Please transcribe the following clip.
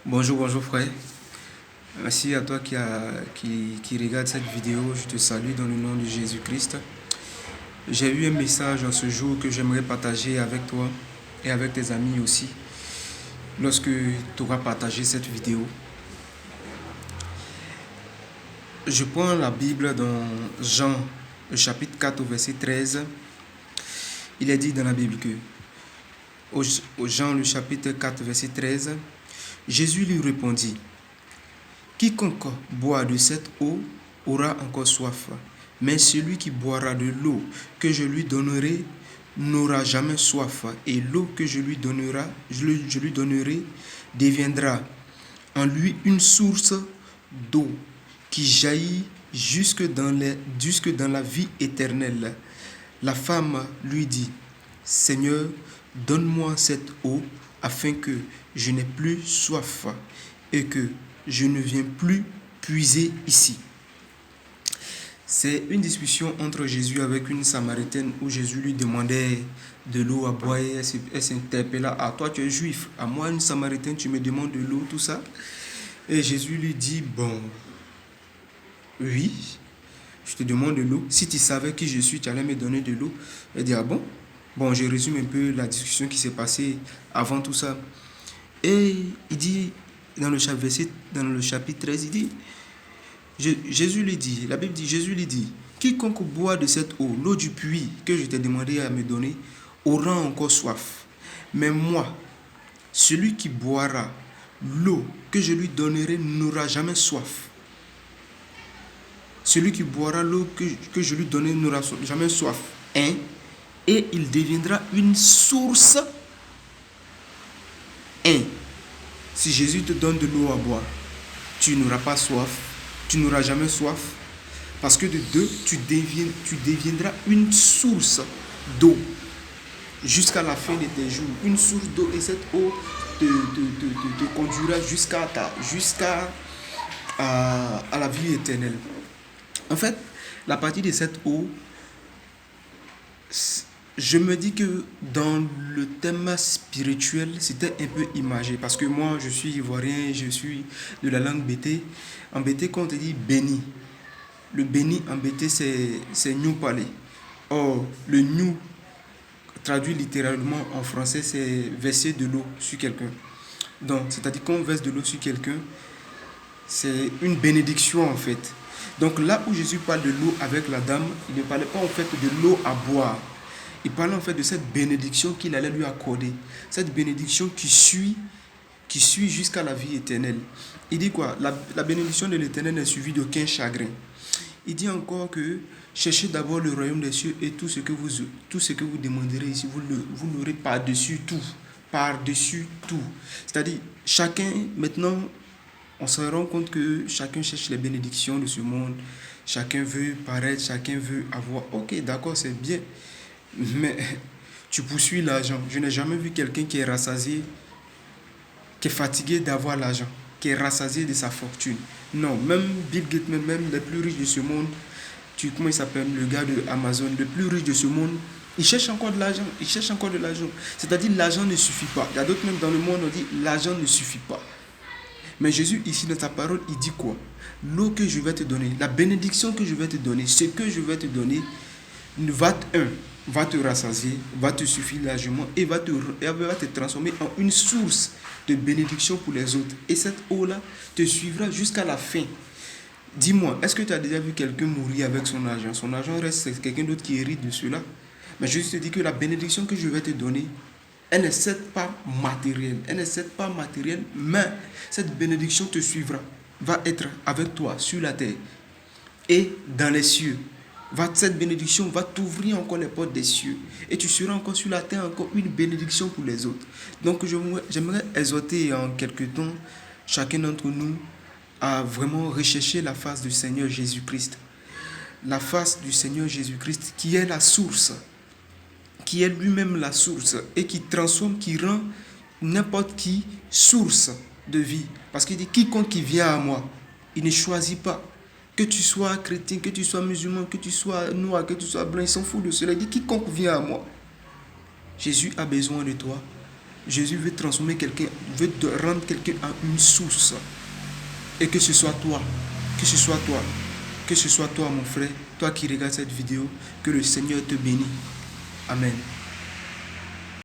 Bonjour frère. Merci à toi qui regarde cette vidéo. Je te salue dans le nom de Jésus-Christ. J'ai eu un message en ce jour que j'aimerais partager avec toi et avec tes amis aussi. Lorsque tu auras partagé cette vidéo, je prends la Bible dans Jean, le chapitre 4 au verset 13. Il est dit dans la Bible que, au Jean, le chapitre 4, verset 13, Jésus lui répondit: quiconque boit de cette eau aura encore soif, mais celui qui boira de l'eau que je lui donnerai n'aura jamais soif, et l'eau que je lui donnerai deviendra en lui une source d'eau qui jaillit jusque dans la vie éternelle. La femme lui dit: Seigneur, donne-moi cette eau afin que je n'ai plus soif et que je ne viens plus puiser ici. C'est une discussion entre Jésus avec une Samaritaine où Jésus lui demandait de l'eau à boire. Elle s'interpella: ah, toi tu es juif, à moi une Samaritaine tu me demandes de l'eau, tout ça. Et Jésus lui dit: bon, oui, je te demande de l'eau. Si tu savais qui je suis, tu allais me donner de l'eau. Elle dit: ah bon? Bon, je résume un peu la discussion qui s'est passée avant tout ça. Et il dit, dans le chapitre 13, il dit, Jésus lui dit, la Bible dit, Jésus lui dit: quiconque boit de cette eau, l'eau du puits que je t'ai demandé à me donner, aura encore soif. Mais moi, celui qui boira l'eau que je lui donnerai n'aura jamais soif. Celui qui boira l'eau que je lui donnerai n'aura jamais soif. Et il deviendra une source. Si Jésus te donne de l'eau à boire, tu n'auras pas soif, tu n'auras jamais soif, parce que de deux, tu deviendras une source d'eau jusqu'à la fin de tes jours. Une source d'eau, et cette eau te conduira jusqu'à la vie éternelle. En fait, la partie de cette eau, je me dis que dans le thème spirituel, c'était un peu imagé. Parce que moi, je suis ivoirien, je suis de la langue bété. En bété, quand on te dit béni, le béni en bété, c'est nous parler. Or, le nous, traduit littéralement en français, c'est verser de l'eau sur quelqu'un. Donc, c'est-à-dire qu'on verse de l'eau sur quelqu'un, c'est une bénédiction en fait. Donc là où Jésus parle de l'eau avec la dame, il ne parlait pas en fait de l'eau à boire. Il parlait en fait de cette bénédiction qu'il allait lui accorder. Cette bénédiction qui suit jusqu'à la vie éternelle. Il dit quoi? La bénédiction de l'éternel n'est suivie d'aucun chagrin. Il dit encore que cherchez d'abord le royaume des cieux et tout ce que vous demanderez ici, vous l'aurez par-dessus tout. Par-dessus tout. C'est-à-dire, chacun, maintenant, on se rend compte que chacun cherche les bénédictions de ce monde. Chacun veut paraître, chacun veut avoir. Ok, d'accord, c'est bien. Mais tu poursuis l'argent. Je n'ai jamais vu quelqu'un qui est rassasié, qui est fatigué d'avoir l'argent, qui est rassasié de sa fortune. Non, même Bill Gates, même les plus riches de ce monde, comment il s'appelle, le gars de Amazon, le plus riche de ce monde, il cherche encore de l'argent. Il cherche encore de l'argent. C'est-à-dire l'argent ne suffit pas. Il y a d'autres même dans le monde, on dit l'argent ne suffit pas. Mais Jésus, ici, dans sa parole, il dit quoi? L'eau que je vais te donner, la bénédiction que je vais te donner, ce que je vais te donner, va te rassasier, va te suffire largement et va te transformer en une source de bénédiction pour les autres. Et cette eau-là te suivra jusqu'à la fin. Dis-moi, est-ce que tu as déjà vu quelqu'un mourir avec son argent? Son argent reste, c'est quelqu'un d'autre qui hérite de cela. Mais Jésus te dit que la bénédiction que je vais te donner, elle n'est certes pas matérielle. Mais cette bénédiction te suivra, va être avec toi sur la terre et dans les cieux. Cette bénédiction va t'ouvrir encore les portes des cieux. Et tu seras encore sur la terre, encore une bénédiction pour les autres. Donc j'aimerais exhorter en quelque temps chacun d'entre nous à vraiment rechercher la face du Seigneur Jésus-Christ. La face du Seigneur Jésus-Christ qui est la source, qui est lui-même la source et qui transforme, qui rend n'importe qui source de vie. Parce qu'il dit: quiconque qui vient à moi, il ne choisit pas. Que tu sois chrétien, que tu sois musulman, que tu sois noir, que tu sois blanc, il s'en fout de cela. Il dit: quiconque vient à moi. Jésus a besoin de toi. Jésus veut transformer quelqu'un, veut rendre quelqu'un en une source. Et que ce soit toi, que ce soit toi, que ce soit toi mon frère, toi qui regardes cette vidéo, que le Seigneur te bénisse. Amen.